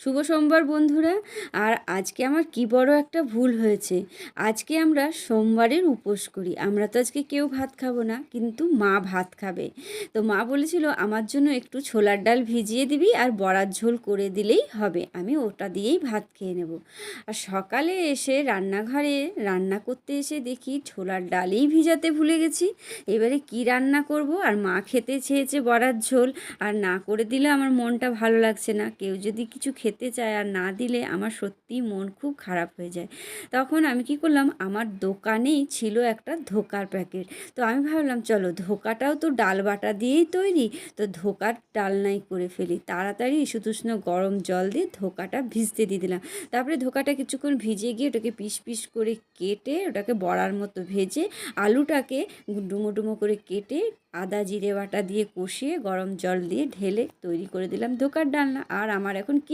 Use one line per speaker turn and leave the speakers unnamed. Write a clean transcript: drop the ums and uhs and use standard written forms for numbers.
শুভ সোমবার বন্ধুরা। আর আজকে আমার কি বড় একটা ভুল হয়েছে। আজকে আমরা সোমবারের উপোস করি। আমরা তো আজকে কেউ ভাত খাবো না, কিন্তু মা ভাত খাবে। তো মা বলেছিল আমার জন্য একটু ছোলার ডাল ভিজিয়ে দিবি আর বড়ার ঝোল করে দিলেই হবে, আমি ওটা দিয়েই ভাত খেয়ে নেব। আর সকালে এসে রান্নাঘরে রান্না করতে এসে দেখি ছোলার ডালেই ভিজাতে ভুলে গেছি। এবারে কি রান্না করব? আর মা খেতে চেয়েছে বড়ার ঝোল, আর না করে দিলে আমার মনটা ভালো লাগছে না। কেউ যদি কিছু খেতে চায় আর না দিলে আমার সত্যিই মন খুব খারাপ হয়ে যায়। তখন আমি কি করলাম, আমার দোকানেই ছিল একটা ধোকার প্যাকেট। তো আমি ভাবলাম চলো ধোকাটাও তো ডাল বাটা দিয়েই তৈরি, তো ধোকার ডালনাই করে ফেলি। তাড়াতাড়ি শুধু গরম জল দিয়ে ধোকাটা ভিজতে দিয়ে দিলাম। তারপরে ধোকাটা কিছুক্ষণ ভিজে গিয়ে ওটাকে পিস পিস করে কেটে ওটাকে বড়ার মতো ভেজে আলুটাকে ডুমো ডুমো করে কেটে আদা জিরে বাটা দিয়ে কষিয়ে গরম জল দিয়ে ঢেলে তৈরি করে দিলাম ধোকার ডালনা। আর আমার এখন কি